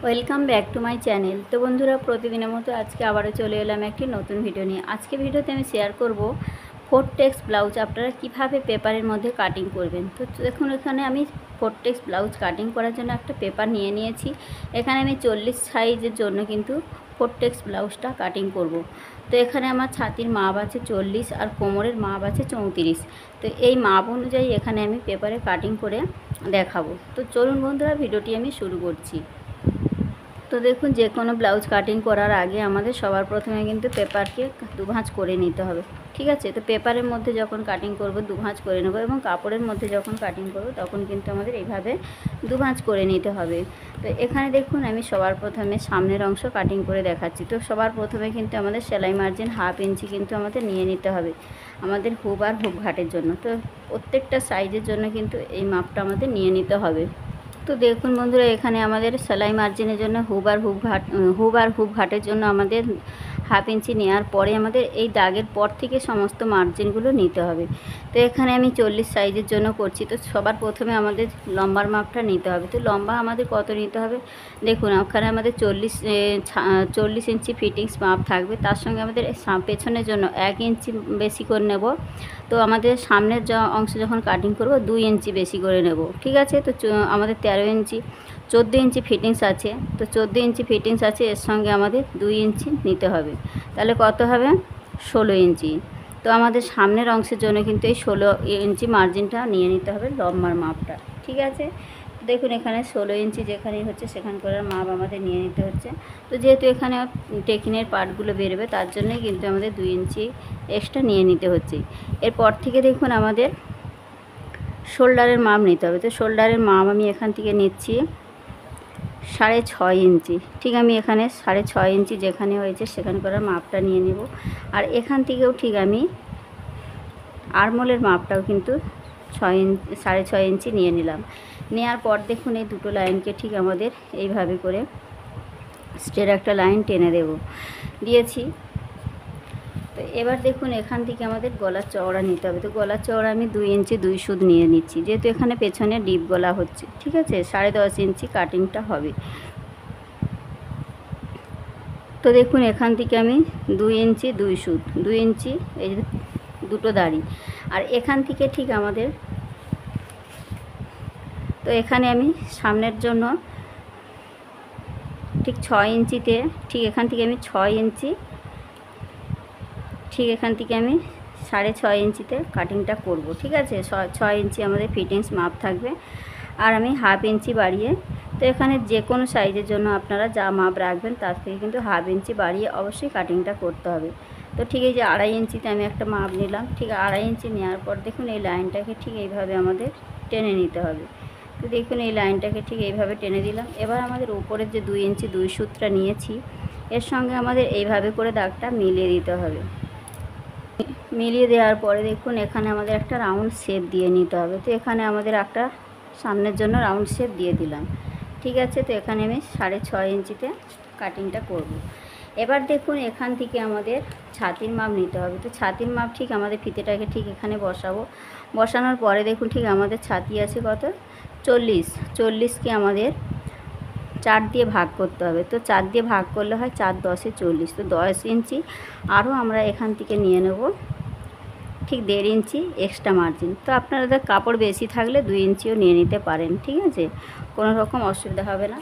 Welcome back to my channel. তো বন্ধুরা, প্রতিদিনের মতো আজকে আবারও চলে এলাম একটি নতুন ভিডিও নিয়ে। আজকে ভিডিওতে আমি শেয়ার করব ফোরটেক্স ব্লাউজ আপনারা কিভাবে পেপারের মধ্যে কাটিং করবেন। তো দেখুন, এখানে আমি ফোরটেক্স ব্লাউজ কাটিং করার জন্য একটা পেপার নিয়ে নিয়েছি। এখানে আমি 40 সাইজের জন্য কিন্তু ফোরটেক্স ব্লাউজটা কাটিং করব। তো এখানে আমার ছাতির মাপ আছে 40 আর কোমরের মাপ আছে 34। তো এই মাপ অনুযায়ী এখানে আমি পেপারে কাটিং করে দেখাবো। তো চলুন বন্ধুরা, ভিডিওটি আমি শুরু করছি। তো দেখুন, যে কোনো ব্লাউজ কাটিং করার আগে আমাদের সবার প্রথমে কিন্তু পেপারকে দুভাঁজ করে নিতে হবে। ঠিক আছে, তো পেপারের মধ্যে যখন কাটিং করব দুভাঁজ করে নেব, এবং কাপড়ের মধ্যে যখন কাটিং করব তখন কিন্তু আমাদের এইভাবে দুভাঁজ করে নিতে হবে। তো এখানে দেখুন, আমি সবার প্রথমে সামনের অংশ কাটিং করে দেখাচ্ছি। তো সবার প্রথমে কিন্তু আমাদের সেলাই মার্জিন 1/2 ইঞ্চি কিন্তু আমাদের নিয়ে নিতে হবে আমাদের হুব আর হুব ঘাটের জন্য। তো প্রত্যেকটা সাইজের জন্য কিন্তু এই মাপটা আমাদের নিয়ে নিতে হবে। তো দেখুন বন্ধুরা, এখানে আমাদের সেলাই মার্জিনের জন্য হুব আর হুব ঘাটের জন্য আমাদের 1/2 ইঞ্চি নেওয়ার পরে আমাদের এই দাগের পর থেকে সমস্ত মার্জিনগুলো নিতে হবে। তো এখানে আমি 40 সাইজের জন্য করছি। তো সবার প্রথমে আমাদের লম্বার মাপটা নিতে হবে। তো লম্বা আমাদের কত নিতে হবে দেখুন, ওখানে আমাদের 40 ইঞ্চি ফিটিংস মাপ থাকবে। তার সঙ্গে আমাদের পেছনের জন্য 1 ইঞ্চি বেশি করে নেব। তো আমাদের সামনের অংশ যখন কাটিং করব 2 ইঞ্চি বেশি করে নেব। ঠিক আছে, তো আমাদের 13 ইঞ্চি 14 ইঞ্চি ফিটিংস আছে। তো 14 ইঞ্চি ফিটিংস আছে, এর সঙ্গে আমাদের 2 ইঞ্চি নিতে হবে। তাহলে কত হবে? 16 ইঞ্চি। তো আমাদের সামনের অংশের জন্য কিন্তু এই 16 ইঞ্চি মার্জিনটা নিয়ে নিতে হবে, লম্বার মাপটা। ঠিক আছে, দেখুন এখানে 16 ইঞ্চি যেখানেই হচ্ছে সেখানকার মাপ আমাদের নিয়ে নিতে হচ্ছে। তো যেহেতু এখানে টেকিনের পার্টগুলো বেরোবে, তার জন্যই কিন্তু আমাদের 2 ইঞ্চি এক্সট্রা নিয়ে নিতে হচ্ছে। এরপর থেকে দেখুন আমাদের শোল্ডারের মাপ নিতে হবে। তো শোল্ডারের মাপ আমি এখান থেকে নিচ্ছি 6.5 ইঞ্চি। ঠিক আমি এখানে 6.5 ইঞ্চি যেখানে হয়েছে সেখানকার মাপটা নিয়ে নেব। আর এখান থেকেও ঠিক আমি আরমোলের মাপটাও কিন্তু 6.5 ইঞ্চি নিয়ে নিলাম। নেওয়ার পর দেখুন, এই দুটো লাইনকে ঠিক আমাদের এইভাবে করে স্ট্রেট একটা লাইন টেনে দিয়েছি। তো এবার দেখুন, এখান থেকে আমাদের গলার চওড়া নিতে হবে। তো গলার চওড়া আমি 2 ইঞ্চি 2 সুত নিয়ে নিচ্ছি, যেহেতু এখানে পেছনে ডিপ গলা হচ্ছে। ঠিক আছে, 10.5 ইঞ্চি কাটিংটা হবে। তো দেখুন, এখান থেকে আমি 2 ইঞ্চি 2 সুত, 2 ইঞ্চি এই দুটো দাড়ি। আর এখান থেকে ঠিক আমাদের, তো এখানে আমি সামনের জন্য ঠিক 6 ইঞ্চিতে, ঠিক এখান থেকে আমি 6 ইঞ্চি, ঠিক এখান থেকে আমি 6.5 ইঞ্চিতে কাটিংটা করব। ঠিক আছে, 6 ইঞ্চি আমাদের ফিটিংস মাপ থাকবে। আর আমি 1/2 ইঞ্চি বাড়িয়ে, তো এখানে যে কোনো সাইজের জন্য আপনারা যা মাপ রাখবেন তার থেকে কিন্তু 1/2 ইঞ্চি বাড়িয়ে অবশ্যই কাটিংটা করতে হবে। তো ঠিক এই যে 2.5 ইঞ্চিতে আমি একটা মাপ নিলাম। ঠিক 2.5 ইঞ্চি নেওয়ার পর দেখুন, এই লাইনটাকে ঠিক এইভাবে আমাদের টেনে নিতে হবে। তো দেখুন, এই লাইনটাকে ঠিক এইভাবে টেনে দিলাম। এবার আমাদের উপরের যে 2 ইঞ্চি 2 সুতটা নিয়েছি, এর সঙ্গে আমাদের এইভাবে করে দাগটা মিলিয়ে দিতে হবে। মিলিয়ে দেওয়ার পরে দেখুন, এখানে আমাদের একটা রাউন্ড শেপ দিয়ে নিতে হবে। তো এখানে আমাদের একটা সামনের জন্য রাউন্ড শেপ দিয়ে দিলাম। ঠিক আছে, তো এখানে আমি 6.5 ইঞ্চিতে কাটিংটা করব। এবার দেখুন, এখান থেকে আমাদের ছাতির মাপ নিতে হবে। তো ছাতির মাপ ঠিক আমাদের ফিতেটাকে ঠিক এখানে বসাবো। বসানোর পরে দেখুন, ঠিক আমাদের ছাতি আছে কত? 40। 40কে আমাদের 4 দিয়ে ভাগ করতে হবে। তো 4 দিয়ে ভাগ করলে হয় 4 10 40। তো 10 ইঞ্চি আরও আমরা এখান থেকে নিয়ে নেব ঠিক 1.5 ইঞ্চি এক্সট্রা মার্জিন। তো আপনাদের কাপড় বেশি থাকলে 2 ইঞ্চিও নিয়ে নিতে পারেন। ঠিক আছে, কোনো রকম অসুবিধা হবে না।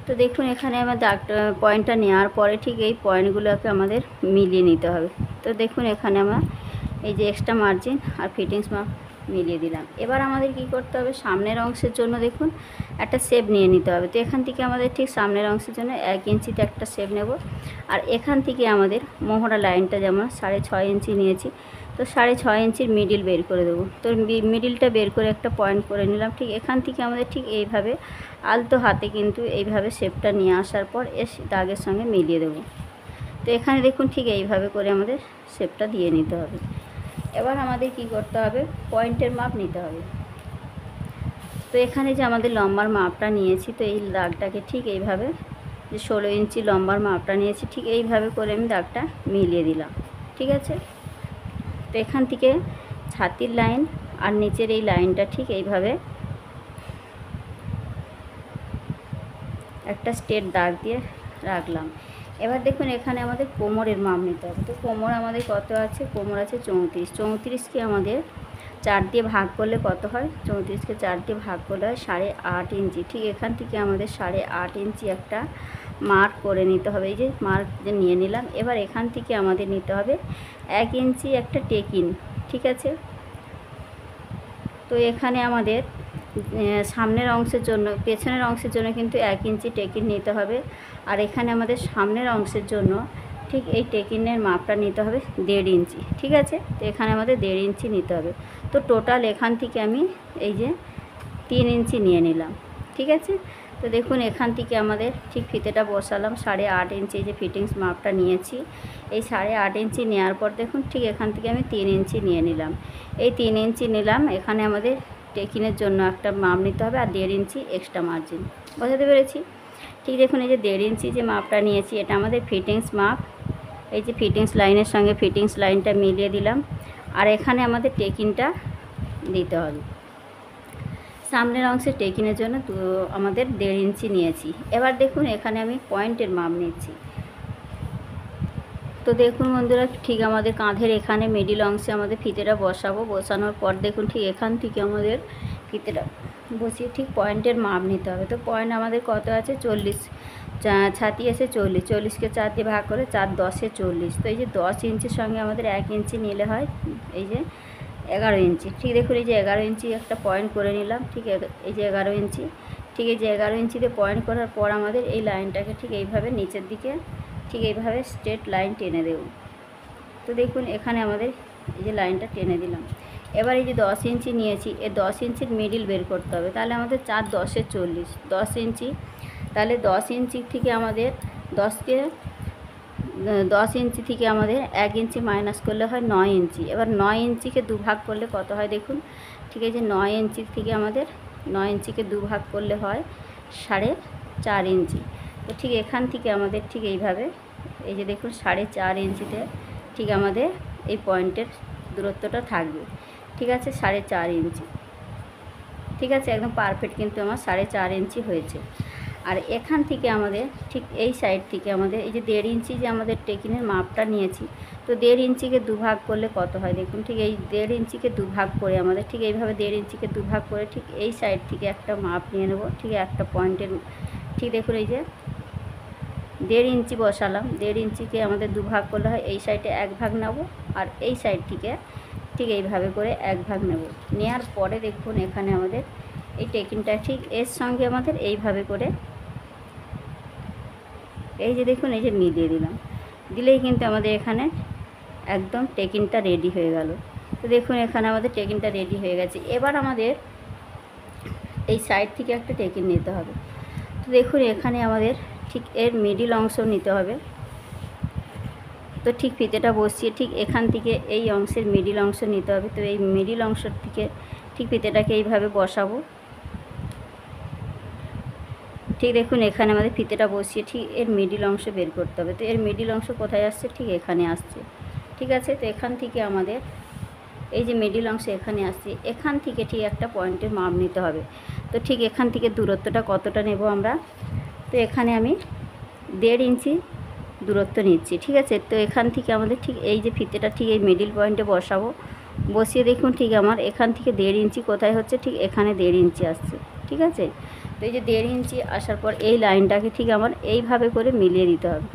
তো দেখুন, এখানে আমার দাগটা পয়েন্টটা নেওয়ার পরে ঠিক এই পয়েন্টগুলোকে আমাদের মিলিয়ে নিতে হবে। তো দেখুন, এখানে আমার এই যে এক্সট্রা মার্জিন আর ফিটিংস মাপ মিলিয়ে দিলাম। এবার আমাদের কি করতে হবে, সামনের অংশের জন্য দেখুন একটা শেপ নিয়ে নিতে হবে। তো এখান থেকে আমাদের ঠিক সামনের অংশের জন্য 1 ইঞ্চিতে একটা শেপ নেব। আর এখান থেকে আমাদের মোহরা লাইনটা যেমন 6.5 ইঞ্চি নিয়েছি, তো 6.5 ইঞ্চির মিডিল বের করে দেবো। তো মিডিলটা বের করে একটা পয়েন্ট করে নিলাম। ঠিক এখান থেকে আমাদের ঠিক এইভাবে আলতো হাতে কিন্তু এইভাবে শেপটা নিয়ে আসার পর এর দাগের সঙ্গে মিলিয়ে দেবো। তো এখানে দেখুন, ঠিক এইভাবে করে আমাদের শেপটা দিয়ে নিতে হবে। এবার আমাদের কি করতে হবে, পয়েন্টের মাপ নিতে হবে। তো এখানে যে আমাদের লম্বার মাপটা নিয়েছি, তো এই দাগটাকে ঠিক এইভাবে, যে 16 ইঞ্চি লম্বার মাপটা নিয়েছি, ঠিক এইভাবে করে আমি দাগটা মিলিয়ে দিলাম। ঠিক আছে, তো এখান থেকে ছাতির লাইন আর নিচের এই লাইনটা ঠিক এইভাবে একটা স্ট্রেট দাগ দিয়ে রাখলাম। এবার দেখুন এখানে আমাদের কোমরের মাপ নিতে হবে। তো কোমর আমাদের কত আছে, কোমর আছে 34। 34কে আমাদের 4 দিয়ে ভাগ করলে কত হয়, 34কে 4 দিয়ে ভাগ করলে হয় 8.5 ইঞ্চি। ঠিক এখান থেকে আমাদের 8.5 ইঞ্চি একটা মার্ক করে নিতে হবে। এই যে মার্ক যে নিয়ে নিলাম। এবার এখান থেকে আমাদের নিতে হবে 1 ইঞ্চি একটা টেকিন। ঠিক আছে, তো এখানে আমাদের সামনের অংশের জন্য, পেছনের অংশের জন্য কিন্তু 1 ইঞ্চি টেকিন নিতে হবে। আর এখানে আমাদের সামনের অংশের জন্য ঠিক এই টেকিনের মাপটা নিতে হবে 1.5 ইঞ্চি। ঠিক আছে, তো এখানে আমাদের 1.5 ইঞ্চি নিতে হবে। তো টোটাল এখান থেকে আমি এই যে 3 ইঞ্চি নিয়ে নিলাম। ঠিক আছে, তো দেখুন এখান থেকে আমাদের ঠিক ফিতেটা বসালাম 8.5 ইঞ্চি, যে ফিটিংস মাপটা নিয়েছি। এই 8.5 ইঞ্চি নেওয়ার পর দেখুন ঠিক এখান থেকে আমি 3 ইঞ্চি নিয়ে নিলাম। এই 3 ইঞ্চি নিলাম। এখানে আমাদের টেকিনের জন্য একটা মাপ নিতে হবে আর 1.5 ইঞ্চি এক্সট্রা মার্জিন। বোঝাতে পেরেছি? ঠিক দেখুন এই যে 1.5 ইঞ্চি যে মাপটা নিয়েছি, এটা আমাদের ফিটিংস মাপ। এই যে ফিটিংস লাইনের সঙ্গে ফিটিংস লাইনটা মিলিয়ে দিলাম। আর এখানে আমাদের টেকিনটা দিতে হবে। সামনের অংশে টেকিনের জন্য আমাদের 1.5 ইঞ্চি নিয়েছি। এবার দেখুন এখানে আমি পয়েন্টের মাপ নিচ্ছি। তো দেখুন বন্ধুরা, ঠিক আমাদের কাঁধের এখানে মিডিল অংশে আমাদের ফিতেটা বসাবো। বসানোর পর দেখুন ঠিক এখান থেকে আমাদের ফিতেটা বসিয়ে ঠিক পয়েন্টের মাপ নিতে হবে। তো পয়েন্ট আমাদের কত আছে, 40, ছাতি আছে 40। 40কে 4 দিয়ে ভাগ করে 4 10-এ 40। তো এই যে 10 ইঞ্চির সঙ্গে আমাদের 1 ইঞ্চি নিলে হয় এই যে 11 ইঞ্চি। ঠিক দেখুন এই যে 11 ইঞ্চি একটা পয়েন্ট করে নিলাম। ঠিক এই যে 11 ইঞ্চি। ঠিক এই যে 11 ইঞ্চিতে পয়েন্ট করার পর আমাদের এই লাইনটাকে ঠিক এইভাবে নিচের দিকে ঠিক এইভাবে স্ট্রেট লাইন টেনে দেব। তো দেখুন এখানে আমাদের এই যে লাইনটা টেনে দিলাম। এবার এই যে 10 ইঞ্চি নিয়েছি, এই 10 ইঞ্চির মিডিল বের করতে হবে। তাহলে আমাদের 4 10-এ 40, 10 ইঞ্চি। তাহলে 10 ইঞ্চি থেকে আমাদের 10 ইঞ্চি থেকে আমাদের 1 ইঞ্চি মাইনাস করলে হয় 9 ইঞ্চি। এবার 9 ইঞ্চিকে 2 ভাগ করলে কত হয় দেখুন। ঠিক আছে, 9 ইঞ্চি থেকে আমাদের 9 ইঞ্চিকে 2 ভাগ করলে হয় 4.5 ইঞ্চি। তো ঠিক এখান থেকে আমাদের ঠিক এইভাবে এই যে দেখুন 4.5 ইঞ্চিতে ঠিক আমাদের এই পয়েন্টের দূরত্বটা থাকবে। ঠিক আছে, 4.5 ইঞ্চি। ঠিক আছে, একদম পারফেক্ট কিন্তু আমার 4.5 ইঞ্চি হয়েছে। আর এখান থেকে আমাদের ঠিক এই সাইড থেকে আমাদের এই যে 1.5 ইঞ্চি যে আমাদের টেকিনের মাপটা নিয়েছি, তো 1.5 ইঞ্চিকে 2 ভাগ করলে কত হয় দেখুন। ঠিক এই 1.5 ইঞ্চিকে 2 ভাগ করে আমাদের ঠিক এইভাবে 1.5 ইঞ্চিকে 2 ভাগ করে ঠিক এই সাইড থেকে একটা মাপ নিয়ে নেব। ঠিক একটা পয়েন্টের ঠিক দেখুন এই যে 1.5 ইঞ্চি বসালাম। 1.5 ইঞ্চিকে আমাদের 2 ভাগ করলে হয় এই সাইডে 1 ভাগ নেব, আর এই সাইড থেকে ঠিক এইভাবে করে 1 ভাগ নেব। নেওয়ার পরে দেখুন এখানে আমাদের এই টেকিনটা ঠিক এর সঙ্গে আমাদের এইভাবে করে এই যে দেখুন এই যে মিলিয়ে দিলাম। দিলেই কিন্তু আমাদের এখানে একদম টেকিনটা রেডি হয়ে গেল। তো দেখুন এখানে আমাদের টেকিনটা রেডি হয়ে গেছে। এবার আমাদের এই সাইড থেকে একটা টেকিন নিতে হবে। তো দেখুন এখানে আমাদের ঠিক এর মিডিল অংশ নিতে হবে। তো ঠিক ফিতেটা বসিয়ে ঠিক এখান থেকে এই অংশের মিডিল অংশ নিতে হবে। তো এই মিডিল অংশ থেকে ঠিক ফিতেটাকে এইভাবে বসাবো। ঠিক দেখুন এখানে আমাদের ফিতেটা বসিয়ে ঠিক এর মিডিল অংশ বের করতে হবে। তো এর মিডিল অংশ কোথায় আসছে, ঠিক এখানে আসছে। ঠিক আছে, তো এখান থেকে আমাদের এই যে মিডিল অংশ এখানে আসছে, এখান থেকে ঠিক একটা পয়েন্টের মাপ নিতে হবে। তো ঠিক এখান থেকে দূরত্বটা কতটা নেব আমরা, তো এখানে আমি 1.5 ইঞ্চি দূরত্ব নিচ্ছি। ঠিক আছে, তো এখান থেকে আমাদের ঠিক এই যে ফিতেটা ঠিক এই মিডিল পয়েন্টে বসাবো। বসিয়ে দেখুন ঠিক আমার এখান থেকে 1.5 ইঞ্চি কোথায় হচ্ছে, ঠিক এখানে 1.5 ইঞ্চি আসছে। ঠিক আছে, তো এই যে 1.5 ইঞ্চি আসার পর এই লাইনটাকে ঠিক আমার এইভাবে করে মিলিয়ে দিতে হবে।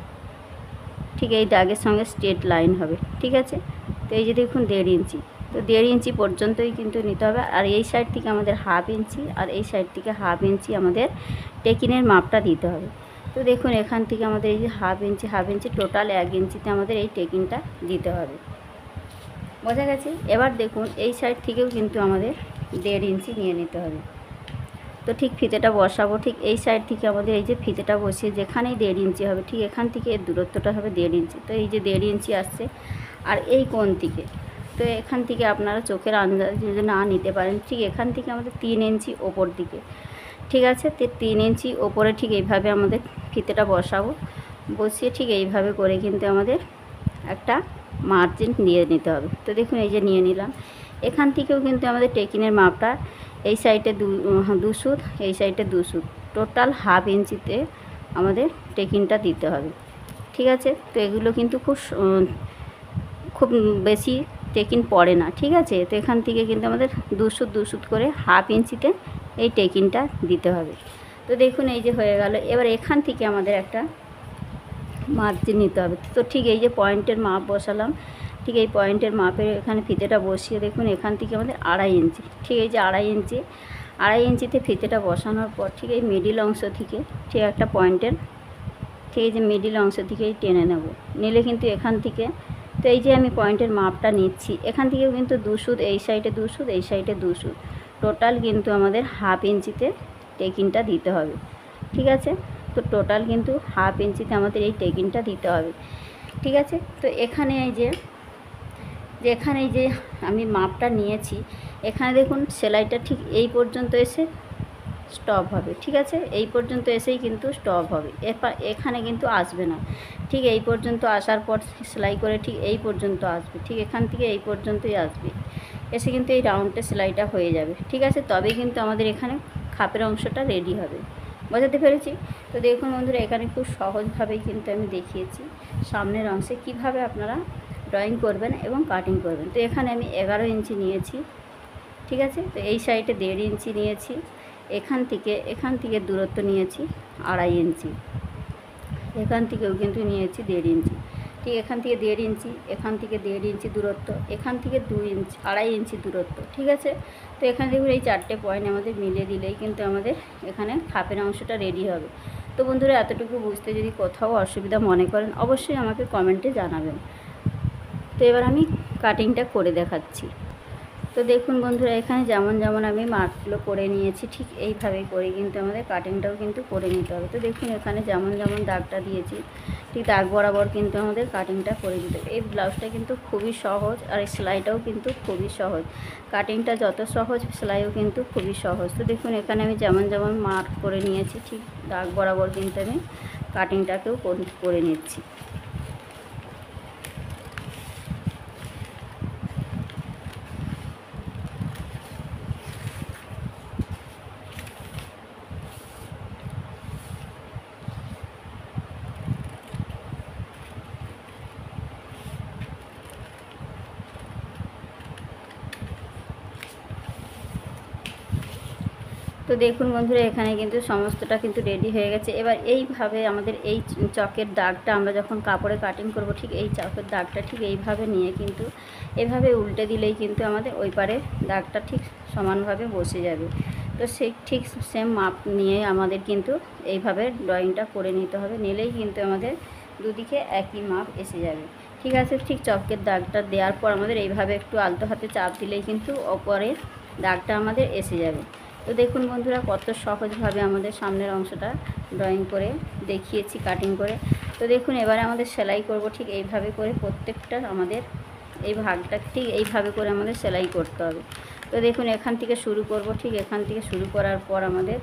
ঠিক এই দাগের সঙ্গে স্ট্রেট লাইন হবে। ঠিক আছে, তো এই যে দেখুন 1.5 ইঞ্চি, তো 1.5 ইঞ্চি পর্যন্তই কিন্তু নিতে হবে। আর এই সাইড থেকে আমাদের 1/2 ইঞ্চি আর এই সাইড থেকে 1/2 ইঞ্চি আমাদের টেকিনের মাপটা দিতে হবে। তো দেখুন এখান থেকে আমাদের এই যে 1/2 ইঞ্চি টোটাল 1 ইঞ্চিতে আমাদের এই টেকিনটা দিতে হবে। বোঝা গেছে? এবার দেখুন এই সাইড থেকেও কিন্তু আমাদের 1.5 ইঞ্চি নিয়ে নিতে হবে। তো ঠিক ফিতেটা বসাবো। ঠিক এই সাইড থেকে আমাদের এই যে ফিতেটা বসিয়ে যেখানেই 1.5 ইঞ্চি হবে ঠিক এখান থেকে এর দূরত্বটা হবে 1.5 ইঞ্চি। তো এই যে 1.5 ইঞ্চি আসছে। আর এই কোণ থেকে, তো এখান থেকে আপনারা চোখের আন্দাজ যদি না নিতে পারেন, ঠিক এখান থেকে আমাদের 3 ইঞ্চি ওপর দিকে। ঠিক আছে, তো 3 ইঞ্চি ওপরে ঠিক এইভাবে আমাদের ফিতেটা বসাবো। বসিয়ে ঠিক এইভাবে করে কিন্তু আমাদের একটা মার্জিন নিয়ে নিতে হবে। তো দেখুন এই যে নিয়ে নিলাম। এখান থেকেও কিন্তু আমাদের টেকিনের মাপটা এই সাইডে 2 সুত, এই সাইডে 2 সুত, টোটাল 1/2 ইঞ্চিতে আমাদের টেকিনটা দিতে হবে। ঠিক আছে, তো এগুলো কিন্তু খুব বেশি টেকিন পড়ে না। ঠিক আছে, তো এখান থেকে কিন্তু আমাদের 2 সুত করে 1/2 ইঞ্চিতে এই টেকিনটা দিতে হবে। তো দেখুন এই যে হয়ে গেল। এবার এখান থেকে আমাদের একটা মার্জিন নিতে হবে। তো ঠিক এই যে পয়েন্টের মাপ বসালাম, ঠিক এই পয়েন্টের মাপের এখানে ফিতেটা বসিয়ে দেখুন এখান থেকে আমাদের 2.5 ইঞ্চি, ঠিক এই যে 2.5 ইঞ্চিতে ফিতেটা বসানোর পর ঠিক এই মিডিল অংশ থেকে ঠিক একটা পয়েন্টের ঠিক এই যে মিডিল অংশ থেকেই টেনে নেব। নিলে কিন্তু এখান থেকে, তো এই যে আমি পয়েন্টের মাপটা নিচ্ছি, এখান থেকেও কিন্তু 2 সুত, এই সাইডে 2 সুত, এই সাইডে 2 সুত, টোটাল কিন্তু আমাদের 1/2 ইঞ্চিতে টেকিনটা দিতে হবে। ঠিক আছে, তো টোটাল কিন্তু 1/2 ইঞ্চিতে আমাদের এই টেকিনটা দিতে হবে। ঠিক আছে, তো এখানে এই যে আমি মাপটা নিয়েছি, এখানে দেখুন সেলাইটা ঠিক এই পর্যন্ত এসে স্টপ হবে। ঠিক আছে, এই পর্যন্ত এসেই কিন্তু স্টপ হবে, এখানে কিন্তু আসবে না। ঠিক এই পর্যন্ত আসার পর সেলাই করে ঠিক এই পর্যন্ত আসবে, ঠিক এখান থেকে এই পর্যন্তই আসবে, এসে কিন্তু এই রাউন্ডে সেলাইটা হয়ে যাবে। ঠিক আছে, তবেই কিন্তু আমাদের এখানে খাপের অংশটা রেডি হবে। বোঝাতে পেরেছি? তো দেখুন বন্ধুরা, এখানে খুব সহজভাবেই কিন্তু আমি দেখিয়েছি সামনের অংশে কিভাবে আপনারা ড্রয়িং করবেন এবং কাটিং করবেন। তো এখানে আমি 11 ইঞ্চি নিয়েছি। ঠিক আছে, তো এই সাইডে 1.5 ইঞ্চি নিয়েছি, এখান থেকে দূরত্ব নিয়েছি 2.5 ইঞ্চি, এখান থেকেও কিন্তু নিয়েছি 1.5 ইঞ্চি, ঠিক এখান থেকে 1.5 ইঞ্চি, এখান থেকে 1.5 ইঞ্চি দূরত্ব, এখান থেকে 2 ইঞ্চি, 2.5 ইঞ্চি দূরত্ব। ঠিক আছে, তো এখানে দেখুন এই 4টে পয়েন্ট আমাদের মিলিয়ে দিলেই কিন্তু আমাদের এখানে খাপের অংশটা রেডি হবে। তো বন্ধুরা, এতটুকু বুঝতে যদি কোথাও অসুবিধা মনে করেন অবশ্যই আমাকে কমেন্টে জানাবেন। তো এবার আমি কাটিংটা করে দেখাচ্ছি। তো দেখুন বন্ধুরা, এখানে যেমন আমি মার্কগুলো করে নিয়েছি, ঠিক এইভাবেই করে কিন্তু আমাদের কাটিংটাও কিন্তু করে নিতে হবে। তো দেখুন এখানে যেমন দাগটা দিয়েছি ঠিক দাগ বরাবর কিন্তু আমাদের কাটিংটা করে দিতে হবে। এই ব্লাউজটা কিন্তু খুবই সহজ, আর এই সেলাইটাও কিন্তু খুবই সহজ। কাটিংটা যত সহজ, সেলাইও কিন্তু খুবই সহজ। তো দেখুন এখানে আমি যেমন মার্ক করে নিয়েছি, ঠিক দাগ বরাবর কিন্তু আমি কাটিংটাকেও করে নিচ্ছি। তো দেখুন বন্ধুরা, এখানে কিন্তু সমস্তটা কিন্তু রেডি হয়ে গেছে। এবার এইভাবে আমাদের এই চকের দাগটা আমরা যখন কাপড়ে কাটিং করব, ঠিক এই চকের দাগটা ঠিক এইভাবে নিয়ে কিন্তু এভাবে উল্টে দিলেই কিন্তু আমাদের ওই পারে দাগটা ঠিক সমানভাবে বসে যাবে। তো সেই ঠিক সেম মাপ নিয়ে আমাদের কিন্তু এইভাবে ড্রয়িংটা করে নিতে হবে, নিলেই কিন্তু আমাদের দুদিকে একই মাপ এসে যাবে। ঠিক আছে, ঠিক চকের দাগটা দেওয়ার পর আমাদের এইভাবে একটু আলতো হাতে চাপ দিলেই কিন্তু ওপরে দাগটা আমাদের এসে যাবে। তো দেখুন বন্ধুরা, কত সহজভাবে আমাদের সামনের অংশটা ড্রয়িং করে দেখিয়েছি কাটিং করে। তো দেখুন এবারে আমাদের সেলাই করব ঠিক এইভাবে করে, প্রত্যেকটা আমাদের এই ভাগটা ঠিক এইভাবে করে আমাদের সেলাই করতে হবে। তো দেখুন এখান থেকে শুরু করব, ঠিক এখান থেকে শুরু করার পর আমাদের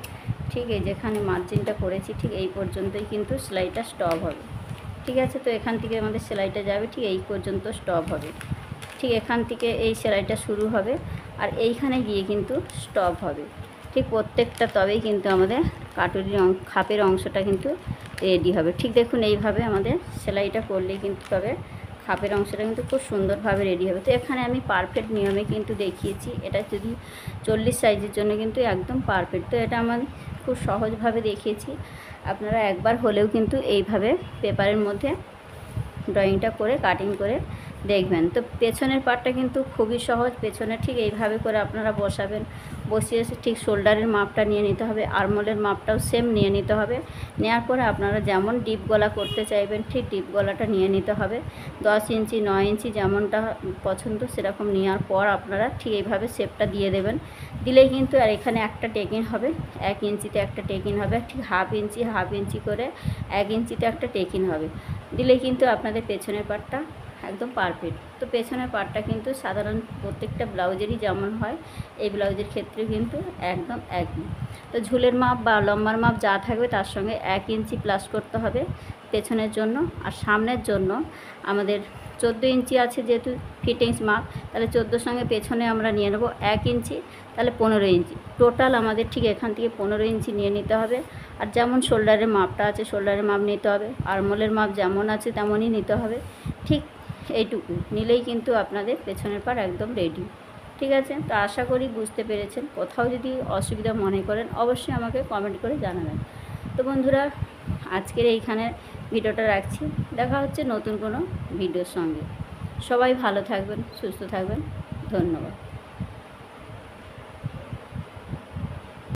ঠিক এই যেখানে মার্জিনটা করেছি ঠিক এই পর্যন্তই কিন্তু সেলাইটা স্টপ হবে। ঠিক আছে, তো এখান থেকে আমাদের সেলাইটা যাবে ঠিক এই পর্যন্ত স্টপ হবে। ঠিক এখান থেকে এই সেলাইটা শুরু হবে আর এইখানে গিয়ে কিন্তু স্টপ হবে। ঠিক প্রত্যেকটা, তবেই কিন্তু আমাদের খাপের অংশটা কিন্তু রেডি হবে। ঠিক দেখুন এইভাবে আমাদের সেলাইটা করলেই কিন্তু তবে খাপের অংশটা কিন্তু খুব সুন্দরভাবে রেডি হবে। তো এখানে আমি পারফেক্ট নিয়মে কিন্তু দেখিয়েছি, এটা যদি 40 সাইজের জন্য কিন্তু একদম পারফেক্ট। তো এটা আমি খুব সহজভাবে দেখিয়েছি, আপনারা একবার হলেও কিন্তু এইভাবে পেপারের মধ্যে ড্রয়িংটা করে কাটিং করে দেখবেন। তো পেছনের পার্টটা কিন্তু খুবই সহজ, পেছনে ঠিক এইভাবে করে আপনারা বসাবেন, বসিয়ে ঠিক শোল্ডারের মাপটা নিয়ে নিতে হবে, আর্মহোলের মাপটাও সেম নিয়ে নিতে হবে। নেওয়ার পরে আপনারা যেমন ডিপ গলা করতে চাইবেন ঠিক ডিপ গলাটা নিয়ে নিতে হবে, 10 ইঞ্চি 9 ইঞ্চি যেমনটা পছন্দ সেরকম নেওয়ার পর আপনারা ঠিক এইভাবে শেপটা দিয়ে দেবেন। দিলেই কিন্তু আর এখানে একটা টেকিং হবে, 1 ইঞ্চিতে একটা টেকিং হবে, ঠিক হাফ ইঞ্চি করে 1 ইঞ্চিতে একটা টেকিং হবে। দিলেই কিন্তু আপনাদের পেছনের পার্টটা একদম পারফেক্ট। তো পেছনের পার্টটা কিন্তু সাধারণ প্রত্যেকটা ব্লাউজেরই যেমন হয়, এই ব্লাউজের ক্ষেত্রে কিন্তু একদম একই। তো ঝুলের মাপ বা লম্বার মাপ যা থাকবে তার সঙ্গে 1 ইঞ্চি প্লাস করতে হবে পেছনের জন্য, আর সামনের জন্য আমাদের 14 ইঞ্চি আছে যেহেতু ফিটিংস মাপ, তাহলে 14 সঙ্গে পেছনে আমরা নিয়ে নেব 1 ইঞ্চি, তাহলে 15 ইঞ্চি। টোটাল আমাদের ঠিক এখান থেকে 15 ইঞ্চি নিয়ে নিতে হবে। আর যেমন শোল্ডারের মাপটা আছে শোল্ডারের মাপ নিতে হবে, আরমোলের মাপ যেমন আছে তেমনই নিতে হবে। ঠিক এইটুকু নিলেই কিন্তু আপনাদের পেছনের পার একদম রেডি। ঠিক আছে, তো আশা করি বুঝতে পেরেছেন। কোথাও যদি অসুবিধা মনে করেন অবশ্যই আমাকে কমেন্ট করে জানাবেন। তো বন্ধুরা, আজকের এইখানে ভিডিওটা রাখছি। দেখা হচ্ছে নতুন কোনো ভিডিওর সঙ্গে। সবাই ভালো থাকবেন, সুস্থ থাকবেন। ধন্যবাদ।